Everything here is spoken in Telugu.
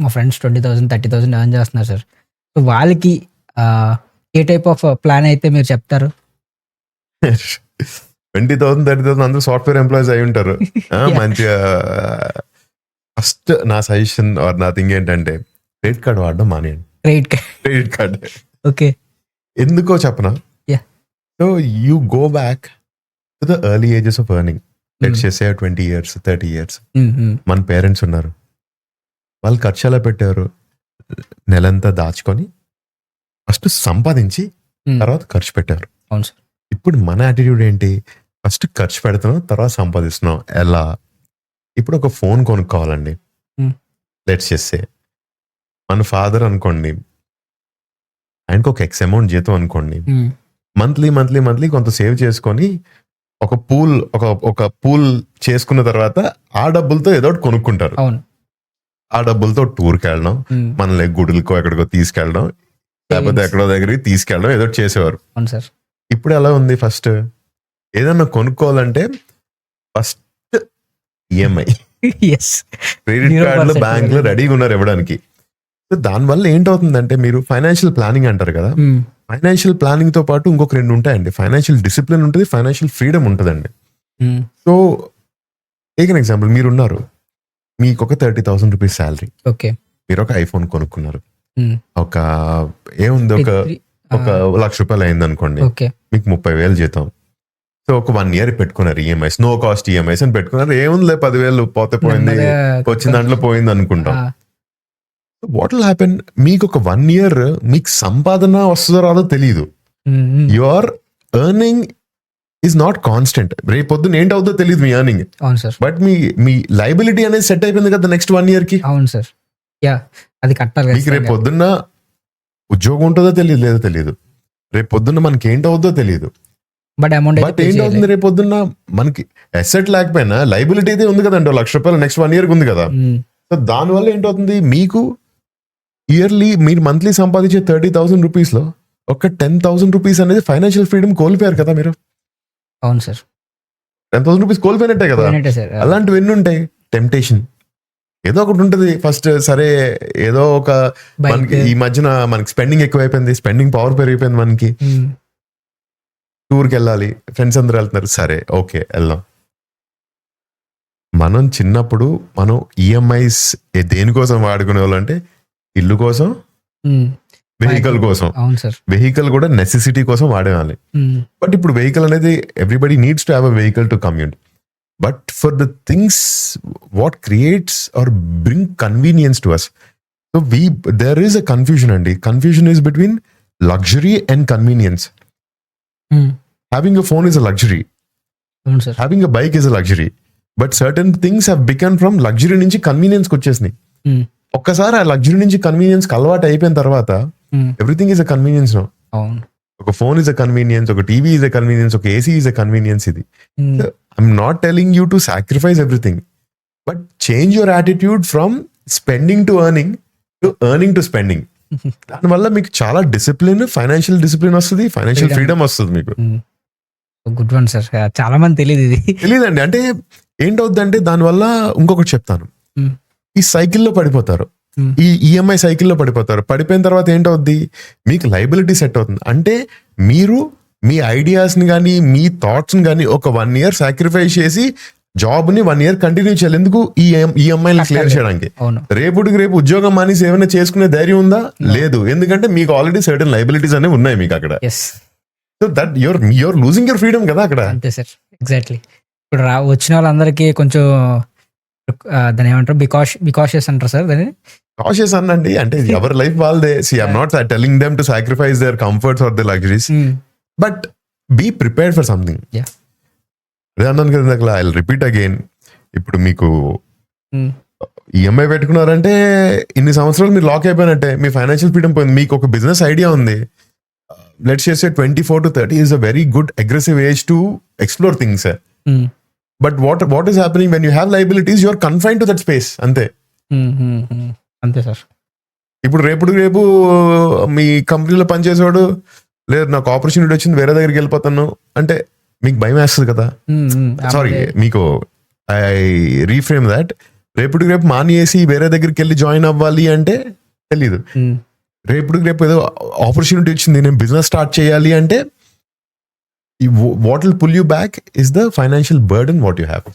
మా ఫ్రెండ్స్ 20,000, 30,000 ఎర్న్ చేస్తున్నారు సార్. సో వాళ్ళకి ఏ టైప్ ఆఫ్ ప్లాన్ అయితే మీరు చెప్తారు? 20,000, 30,000 అందరూ సాఫ్ట్వేర్ ఎంప్లాయీస్ అయి ఉంటారు. మంచిగా ఫస్ట్ నా సజెషన్ ఆర్ నా థింగ్ ఏంటంటే క్రెడిట్ కార్డ్ వాడడం మానేయండి. Credit card okay. ఎందుకో చెప్పనా? So you go back to the early ages of earning. Let's say 20 years, 30 years. మన పేరెంట్స్ ఉన్నారు, వాళ్ళు ఖర్చు ఎలా పెట్టారు? నెలంతా దాచుకొని ఫస్ట్ సంపాదించి తర్వాత ఖర్చు పెట్టారు. అవును సార్. ఇప్పుడు మన యాటిట్యూడ్ ఏంటి? ఫస్ట్ ఖర్చు పెడుతున్నాం, తర్వాత సంపాదిస్తున్నాం. ఎలా? ఇప్పుడు ఒక ఫోన్ కొనుక్కోవాలండి. లెట్స్ సే మన ఫాదర్ అనుకోండి, ఆయనకు ఒక ఎక్స్ అమౌంట్ జీతం అనుకోండి, మంత్లీ కొంత సేవ్ చేసుకొని ఒక పూల్ చేసుకున్న తర్వాత ఆ డబ్బులతో ఏదో ఒకటి కొనుక్కుంటారు. ఆ డబ్బులతో టూర్కి వెళ్ళడం, మనల్ని గుడులకో ఎక్కడికో తీసుకెళ్ళడం, లేకపోతే ఎక్కడో దగ్గరికి తీసుకెళ్ళడం, ఏదో చేసేవారు. ఇప్పుడు ఎలా ఉంది? ఫస్ట్ ఏదన్నా కొనుక్కోవాలంటే ఫస్ట్ ఈఎంఐ, క్రెడిట్ కార్డులు, బ్యాంకులు రెడీగా ఉన్నారు ఇవ్వడానికి. సో దానివల్ల ఏంటవుతుందంటే, మీరు ఫైనాన్షియల్ ప్లానింగ్ అంటారు కదా, ఫైనాన్షియల్ ప్లానింగ్ తో పాటు ఇంకొక 2 ఉంటాయండి. ఫైనాన్షియల్ డిసిప్లిన్ ఉంటుంది, ఫైనాన్షియల్ ఫ్రీడమ్ ఉంటుందండి. సో టేక్ ఎన్ ఎగ్జాంపుల్, మీరున్నారు, మీకు ఒక 30,000 రూపీస్ శాలరీ, మీరు ఒక ఐఫోన్ కొనుక్కున్నారు, ఒక ఏముంది ఒక ₹1,00,000 అయింది అనుకోండి, మీకు 30,000 జీతం. సో ఒక 1 year పెట్టుకున్నారు ఈఎంఐస్, నో కాస్ట్ ఈఎంఐస్ అని పెట్టుకున్నారు. ఏముందిలే 10,000 పోతే పోయింది, వచ్చిన దాంట్లో పోయింది అనుకుంటాం. What will happen? మీకు ఒక 1 year మీకు సంపాదన వస్తుందో రాదో తెలియదు. Your earning is not constant. రేపొద్దున ఏంటవుతుందో తెలియదు మీ ఎర్నింగ్. బట్ మీ లైబిలిటీ అనేది సెట్ అయిపోయింది కదా నెక్స్ట్ 1 year కి. అవును సార్, అది కట్టాలి. మీకు రేపు పొద్దున్న ఉద్యోగం ఉంటుందో తెలియదు, లేదో తెలియదు. రేపు పొద్దున్న మనకి ఏంటవుతుందో తెలియదు. బట్ ఏంటవుతుంది రేపు పొద్దున్న మనకి అసెట్ లేకపోయినా లైబిలిటీ అయితే ఉంది కదండి. ₹1,00,000 నెక్స్ట్ 1 year ఉంది కదా. సో దానివల్ల ఏంటవుతుంది, మీకు ఇయర్లీ మీరు మంత్లీ సంపాదించే 30,000 రూపీస్ లో ఒక 10,000 రూపీస్ అనేది ఫైనాన్షియల్ ఫ్రీడమ్ కోల్పోయారు కదా మీరు. అవును సార్, 10,000 రూపీస్ కోల్పోయినట్టే కదా. అలాంటివి ఎన్ని ఉంటాయి? టెంప్టేషన్ ఏదో ఒకటి ఉంటుంది. ఫస్ట్ సరే ఏదో ఒక మనకి ఈ మధ్యన మనకి స్పెండింగ్ ఎక్కువైపోయింది, స్పెండింగ్ పవర్ పెరిగిపోయింది. మనకి టూర్కి వెళ్ళాలి, ఫ్రెండ్స్ అందరూ వెళ్తున్నారు, సరే ఓకే వెళ్దాం. మనం చిన్నప్పుడు మనం ఈఎంఐస్ దేనికోసం వాడుకునే వాళ్ళు అంటే ఇల్లు కోసం, వెహికల్ కోసం. వెహికల్ కూడా నెసెసిటీ కోసం వాడేవాలి. బట్ ఇప్పుడు వెహికల్ అనేది everybody needs to have a vehicle to commute. But for the things what creates or bring convenience to us. So there is a confusion అండి. Confusion is between luxury and convenience. Having a phone is a luxury. Having a bike is a luxury. But certain things have become from luxury నుంచి కన్వీనియన్స్ వచ్చేసినాయి. ఒక్కసారి ఆ లగ్జరీ నుంచి కన్వీనియన్స్ అలవాటు అయిపోయిన తర్వాత everything is a convenience now. ఒక ఫోన్ ఈజ్ అ కన్వీనియన్స్, ఒక టీవీ ఈజ్ అ కన్వీనియన్స్, ఒక ఏసీ ఈజ్ అ కన్వీనియన్స్. ఇది I'm not telling you to sacrifice everything, but change your attitude from spending to earning to earning to spending. దానివల్ల మీకు చాలా డిసిప్లిన్, ఫైనాన్షియల్ డిసిప్లిన్ వస్తుంది, ఫైనాన్షియల్ ఫ్రీడమ్ వస్తుంది మీకు. Good one sir. చాలా మంది తెలియదండి. అంటే ఏంటవుద్దంటే దానివల్ల ఇంకొకటి చెప్తాను, ఈ సైకిల్లో పడిపోతారు, ఈ ఈఎంఐ సైకిల్లో పడిపోతారు. పడిపోయిన తర్వాత ఏంటవుద్ది, మీకు లైబిలిటీ సెట్ అవుతుంది. అంటే మీరు మీ ఐడియాస్ని కానీ మీ థాట్స్ని కానీ ఒక 1 year సాక్రిఫైస్ చేసి జాబ్ని 1 year కంటిన్యూ చేయాలి. ఎందుకు? ఈ ఈఎంఐని క్లియర్ చేయడానికి. రేపుడికి రేపు ఉద్యోగం మానేసి ఏమైనా చేసుకునే ధైర్యం ఉందా? లేదు. ఎందుకంటే మీకు ఆల్రెడీ సర్టన్ లైబిలిటీస్ అనేవి ఉన్నాయి మీకు అక్కడ. So that you're losing your freedom కదా అక్కడ. అంతే సార్, ఎగ్జాక్ట్లీ. ఇప్పుడు వచ్చిన వాళ్ళందరికీ కొంచెం దాని ఏమంటారు, బికాషియస్ అంటారు సార్. దాన్ని కాషియస్ అనండి. అంటే ఎవరి లైఫ్ వాళ్ళదే. See I'm not telling them to sacrifice their comforts or their luxuries, but be prepared for something. అదే అన్నాను కదా, ఐ విల్ రిపీట్ అగైన్. ఇప్పుడు మీకు ఈఎంఐ పెట్టుకున్నారంటే ఇన్ని సంవత్సరాలు మీరు లాక్ అయిపోయినట్టే, మీ ఫైనాన్షియల్ ఫ్రీడమ్ పోయింది. మీకు ఒక బిజినెస్ ఐడియా ఉంది, let's say 24 to 30 is a very good aggressive age to explore things. But what is happening when you have liabilities, you are confined to that space. అంతే సార్. ఇప్పుడు రేపు మీ కంపెనీలో పనిచేసేవాడు, లేదు నాకు ఆపర్చునిటీ వచ్చింది వేరే దగ్గరికి వెళ్ళిపోతాను అంటే మీకు భయం వేస్తుంది కదా. సారీ, మీకు ఐ రీఫ్రేమ్ దాట్. రేపుడికి రేపు మానేసి వేరే దగ్గరికి వెళ్ళి జాయిన్ అవ్వాలి అంటే తెలీదు. రేపుడికి రేపు ఏదో ఆపర్చునిటీ వచ్చింది, నేను బిజినెస్ స్టార్ట్ చేయాలి అంటే what will pull you back is the financial burden what you have.